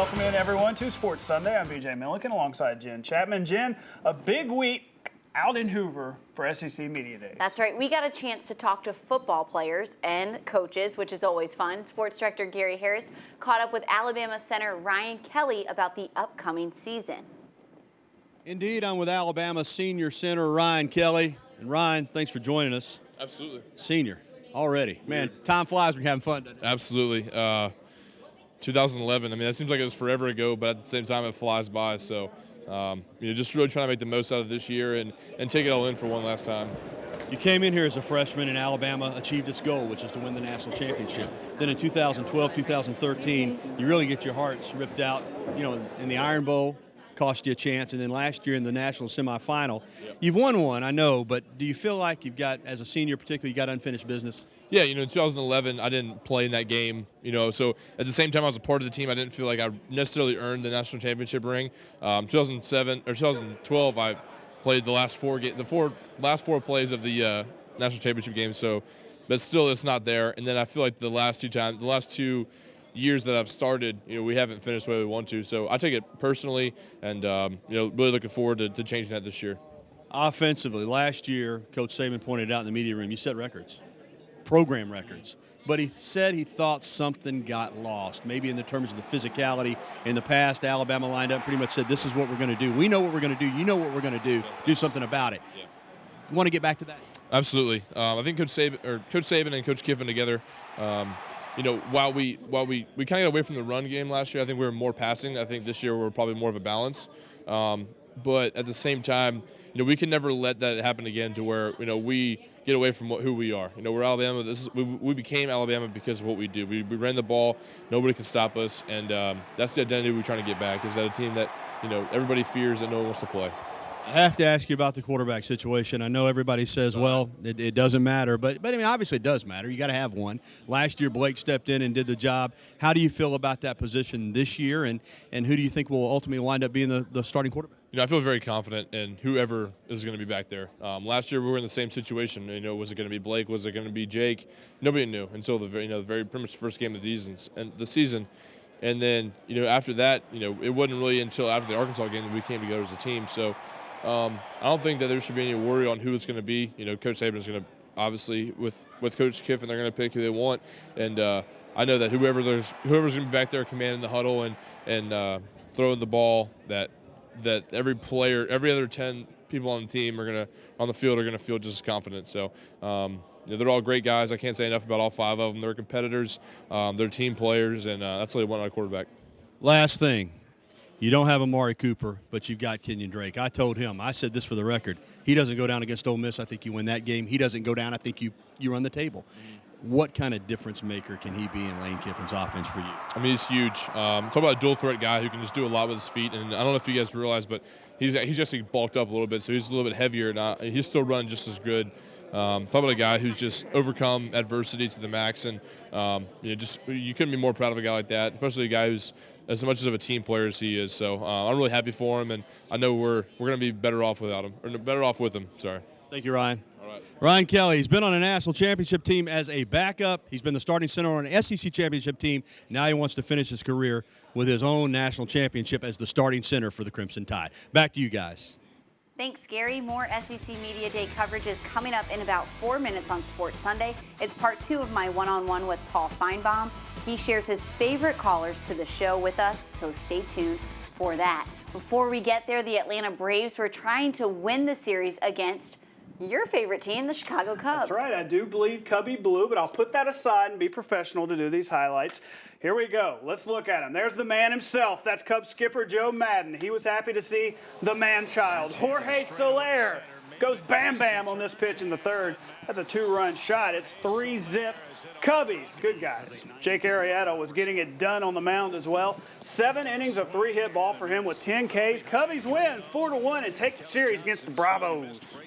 welcome in everyone to Sports Sunday. I'm BJ Millican alongside Jen Chapman. Jen, a big week out in Hoover for SEC Media Days. That's right. We got a chance to talk to football players and coaches, which is always fun. Sports director Gary Harris caught up with Alabama center Ryan Kelly about the upcoming season. Indeed, I'm with Alabama senior center Ryan Kelly. And Ryan, thanks for joining us. Absolutely. Senior already. Man, time flies when you're having fun, doesn't it? Absolutely. 2011, I mean, that seems like it was forever ago, but at the same time, it flies by. So, just really trying to make the most out of this year and take it all in for one last time. You came in here as a freshman, and Alabama achieved its goal, which is to win the national championship. Then in 2012, 2013, you really get your hearts ripped out, in the Iron Bowl. Cost you a chance, and then last year in the national semifinal, You've won one, I know, but do you feel like you've got, as a senior particularly, you got unfinished business? Yeah, in 2011, I didn't play in that game, so at the same time I was a part of the team, I didn't feel like I necessarily earned the national championship ring. 2012, I played the last four plays of the national championship game, but still it's not there. And then I feel like the last two years that I've started, we haven't finished where we want to. So I take it personally, and really looking forward to changing that this year. Offensively, last year, Coach Saban pointed out in the media room, you set records, program records. But he said he thought something got lost, maybe in the terms of the physicality. In the past, Alabama lined up, pretty much said, this is what we're going to do. We know what we're going to do. You know what we're going to do. Do something about it. Yeah. You want to get back to that? Absolutely. I think Coach Saban and Coach Kiffin together, while we kind of got away from the run game last year, I think we were more passing. I think this year we're probably more of a balance. But at the same time, we can never let that happen again to where, we get away from who we are. We're Alabama. We became Alabama because of what we do. We ran the ball. Nobody can stop us. And that's the identity we're trying to get back, is that a team that, everybody fears and no one wants to play. I have to ask you about the quarterback situation. I know everybody says, well, it doesn't matter. But I mean, obviously it does matter. You got to have one. Last year, Blake stepped in and did the job. How do you feel about that position this year? And who do you think will ultimately wind up being the starting quarterback? I feel very confident in whoever is going to be back there. Last year we were in the same situation. Was it going to be Blake? Was it going to be Jake? Nobody knew until the very pretty much first game of the season. And then after that, it wasn't really until after the Arkansas game that we came together as a team. So I don't think that there should be any worry on who it's going to be. Coach Saban is going to, obviously, with Coach Kiffin, they're going to pick who they want. And I know that whoever's going to be back there commanding the huddle and throwing the ball, that every player, every other 10 people on the team on the field are going to feel just as confident. So they're all great guys. I can't say enough about all five of them. They're competitors. They're team players, and that's what they want out of quarterback. Last thing. You don't have Amari Cooper, but you've got Kenyon Drake. I told him, I said this for the record, he doesn't go down against Ole Miss, I think you win that game. He doesn't go down, I think you run the table. What kind of difference maker can he be in Lane Kiffin's offense for you? I mean, he's huge. Talk about a dual threat guy who can just do a lot with his feet. And I don't know if you guys realize, but he's just bulked up a little bit, so he's a little bit heavier. And he's still running just as good. Talk about a guy who's just overcome adversity to the max, and you couldn't be more proud of a guy like that, especially a guy who's as much of a team player as he is. So I'm really happy for him, and I know we're going to be better off without him, or better off with him. Sorry. Thank you, Ryan. All right. Ryan Kelly, he's been on a national championship team as a backup. He's been the starting center on an SEC championship team. Now he wants to finish his career with his own national championship as the starting center for the Crimson Tide. Back to you guys. Thanks, Gary. More SEC Media Day coverage is coming up in about 4 minutes on Sports Sunday. It's part 2 of my one-on-one with Paul Feinbaum. He shares his favorite callers to the show with us, so stay tuned for that. Before we get there, the Atlanta Braves were trying to win the series against your favorite team, the Chicago Cubs. That's right. I do bleed Cubby blue, but I'll put that aside and be professional to do these highlights. Here we go. Let's look at him. There's the man himself. That's Cubs skipper Joe Madden. He was happy to see the man-child. Jorge Soler goes bam-bam on this pitch in the third. That's a 2-run shot. It's 3-zip. Cubbies, good guys. Jake Arrieta was getting it done on the mound as well. 7 innings of 3-hit ball for him with 10 Ks. Cubbies win 4-1 and take the series against the Bravos.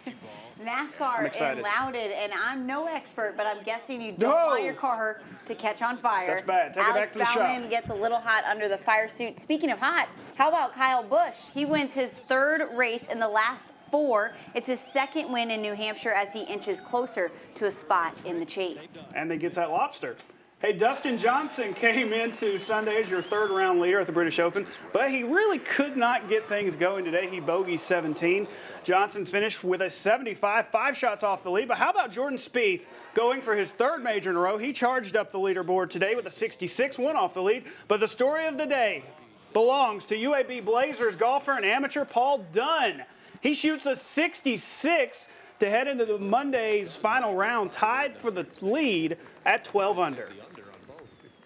NASCAR in Loudon, and I'm no expert, but I'm guessing you don't want your car to catch on fire. That's bad. Take it back to the shop. Alex Bauman gets a little hot under the fire suit. Speaking of hot, how about Kyle Busch? He wins his 3rd race in the last 4. It's his 2nd win in New Hampshire as he inches closer to a spot in the chase. And he gets that lobster. Hey, Dustin Johnson came into Sunday as your third-round leader at the British Open, but he really could not get things going today. He bogeyed 17. Johnson finished with a 75, 5 shots off the lead. But how about Jordan Spieth going for his third major in a row? He charged up the leaderboard today with a 66, 1 off the lead. But the story of the day belongs to UAB Blazers golfer and amateur Paul Dunn. He shoots a 66 to head into the Monday's final round, tied for the lead at 12 under.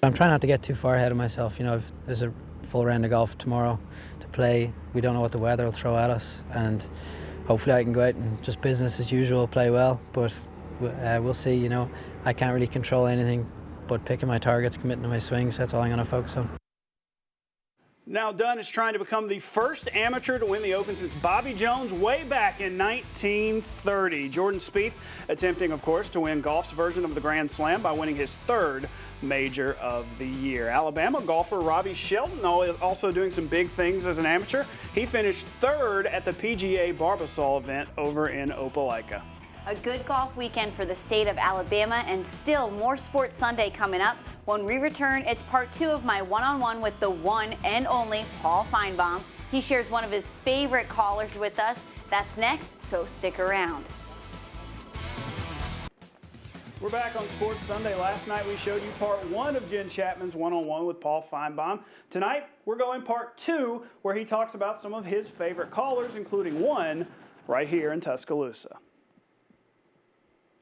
I'm trying not to get too far ahead of myself. You know, if there's a full round of golf tomorrow to play. We don't know what the weather will throw at us, and hopefully I can go out and just business as usual, play well. But we'll see. You know, I can't really control anything but picking my targets, committing to my swings. That's all I'm going to focus on. Now Dunn is trying to become the first amateur to win the Open since Bobby Jones way back in 1930. Jordan Spieth attempting, of course, to win golf's version of the Grand Slam by winning his third major of the year. Alabama golfer Robbie Shelton also doing some big things as an amateur. He finished third at the PGA Barbasol event over in Opelika. A good golf weekend for the state of Alabama, and still more Sports Sunday coming up. When we return, it's part 2 of my one-on-one with the one and only Paul Feinbaum. He shares one of his favorite callers with us. That's next, so stick around. We're back on Sports Sunday. Last night we showed you part 1 of Jen Chapman's one-on-one with Paul Feinbaum. Tonight we're going part 2, where he talks about some of his favorite callers, including one right here in Tuscaloosa.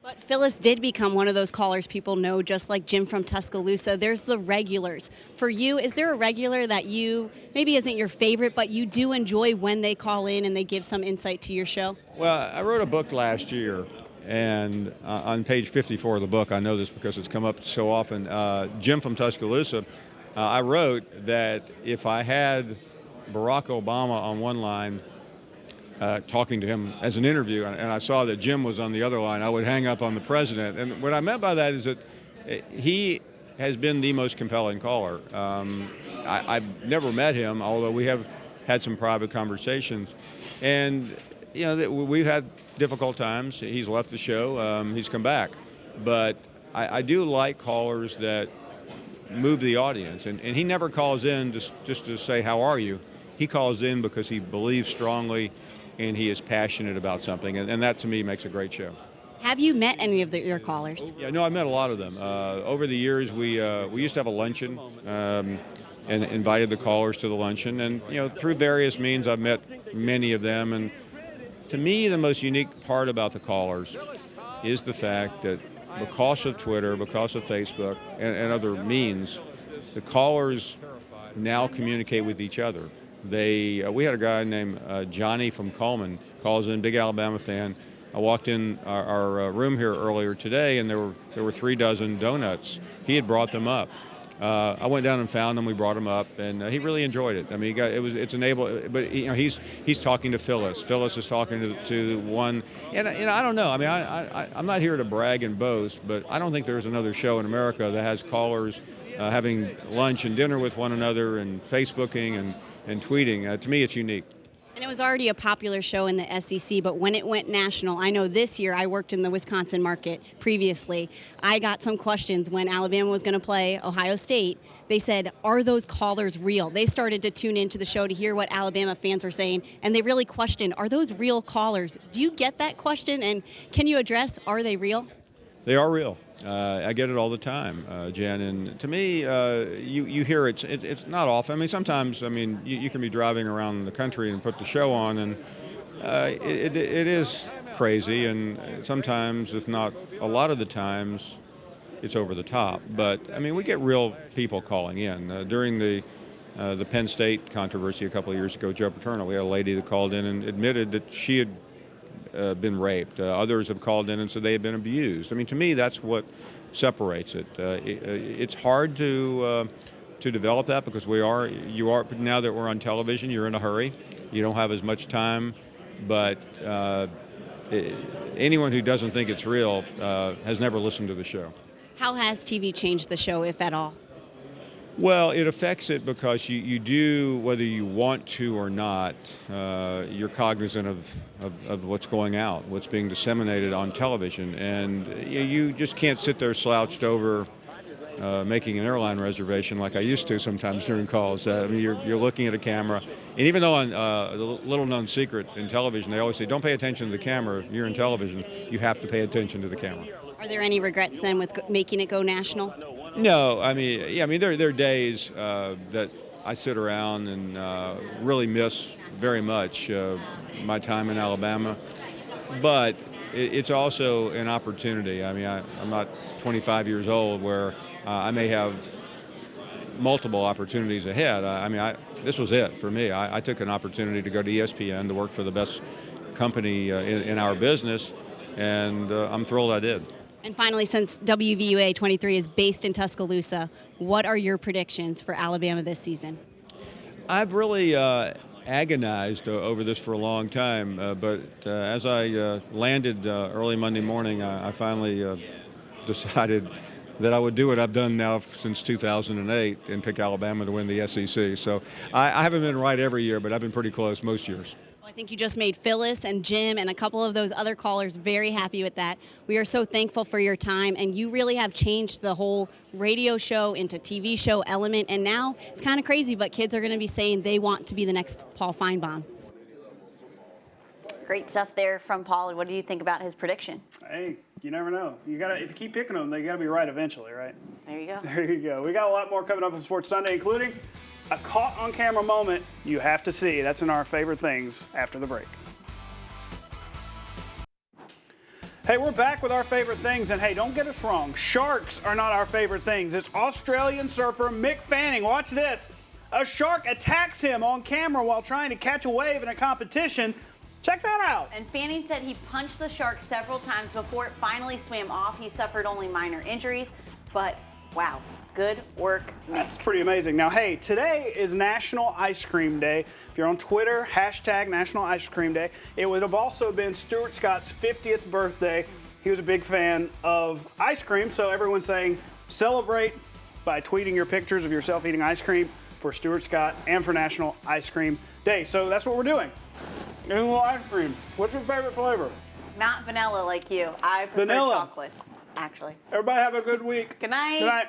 But Phyllis did become one of those callers people know, just like Jim from Tuscaloosa. There's the regulars. For you, is there a regular that you, maybe isn't your favorite, but you do enjoy when they call in and they give some insight to your show? Well, I wrote a book last year, and on page 54 of the book, I know this because it's come up so often, Jim from Tuscaloosa, I wrote that if I had Barack Obama on one line, talking to him as an interview, and I saw that Jim was on the other line, I would hang up on the president. And what I meant by that is that he has been the most compelling caller. I've never met him, although we have had some private conversations. And, you know, we've had difficult times. He's left the show. He's come back. But I do like callers that move the audience. And he never calls in just to say, how are you? He calls in because he believes strongly and he is passionate about something, and that to me makes a great show. Have you met any of your callers? Yeah, no, I've met a lot of them. Over the years, we used to have a luncheon and invited the callers to the luncheon, and you know, through various means, I've met many of them. And to me, the most unique part about the callers is the fact that because of Twitter, because of Facebook, and other means, the callers now communicate with each other. We had a guy named Johnny from Coleman, calls in, big Alabama fan. I walked in our room here earlier today, and there were 3 dozen donuts. He had brought them up. I went down and found them. We brought them up, and he really enjoyed it. I mean, it's enabled, but you know, he's talking to Phyllis. Phyllis is talking to one, and you know, I don't know. I mean, I'm not here to brag and boast, but I don't think there's another show in America that has callers having lunch and dinner with one another and Facebooking and tweeting. To me, it's unique. And it was already a popular show in the SEC, but when it went national, I know this year I worked in the Wisconsin market previously. I got some questions when Alabama was going to play Ohio State. They said, are those callers real? They started to tune into the show to hear what Alabama fans were saying, and they really questioned, are those real callers? Do you get that question, and can you address, are they real? They are real. I get it all the time, Jen, and to me, you hear it's not often. I mean, sometimes, I mean, you can be driving around the country and put the show on, and it is crazy, and sometimes, if not a lot of the times, it's over the top. But, I mean, we get real people calling in. During the Penn State controversy a couple of years ago, Joe Paterno, we had a lady that called in and admitted that she had been raped. Others have called in and said they had been abused. I mean, to me, that's what separates it. It's hard to develop that because you are now that we're on television, you're in a hurry. You don't have as much time, but anyone who doesn't think it's real has never listened to the show. How has TV changed the show, if at all? Well, it affects it because you do, whether you want to or not, you're cognizant of what's going out, what's being disseminated on television. And you just can't sit there slouched over making an airline reservation like I used to sometimes during calls. I mean, you're looking at a camera, and even though on a little-known secret in television, they always say, don't pay attention to the camera. You're in television. You have to pay attention to the camera. Are there any regrets then with making it go national? No, I mean, yeah, I mean, there are days that I sit around and really miss very much my time in Alabama, but it's also an opportunity. I mean, I'm not 25 years old where I may have multiple opportunities ahead. I mean, this was it for me. I took an opportunity to go to ESPN to work for the best company in our business, and I'm thrilled I did. And finally, since WVUA 23 is based in Tuscaloosa, what are your predictions for Alabama this season? I've really agonized over this for a long time, but as I landed early Monday morning, I finally decided that I would do what I've done now since 2008 and pick Alabama to win the SEC. So I haven't been right every year, but I've been pretty close most years. Well, I think you just made Phyllis and Jim and a couple of those other callers very happy with that. We are so thankful for your time, and you really have changed the whole radio show into TV show element, and now it's kind of crazy, but kids are going to be saying they want to be the next Paul Feinbaum. Great stuff there from Paul. What do you think about his prediction? Hey, you never know. You gotta, if you keep picking them, they gotta be right eventually, right? There you go. There you go. We got a lot more coming up on Sports Sunday, including a caught on camera moment you have to see. That's in our favorite things after the break. Hey, we're back with our favorite things, and hey, don't get us wrong. Sharks are not our favorite things. It's Australian surfer Mick Fanning. Watch this. A shark attacks him on camera while trying to catch a wave in a competition. Check that out. And Fanning said he punched the shark several times before it finally swam off. He suffered only minor injuries, but wow, good work, Mick. That's pretty amazing. Now, hey, today is National Ice Cream Day. If you're on Twitter, hashtag National Ice Cream Day. It would have also been Stuart Scott's 50th birthday. He was a big fan of ice cream, so everyone's saying celebrate by tweeting your pictures of yourself eating ice cream for Stuart Scott and for National Ice Cream Day. So that's what we're doing. Eating a little ice cream. What's your favorite flavor? Not vanilla like you. I prefer Vanilla. chocolates, actually. Everybody have a good week. Good night. Good night.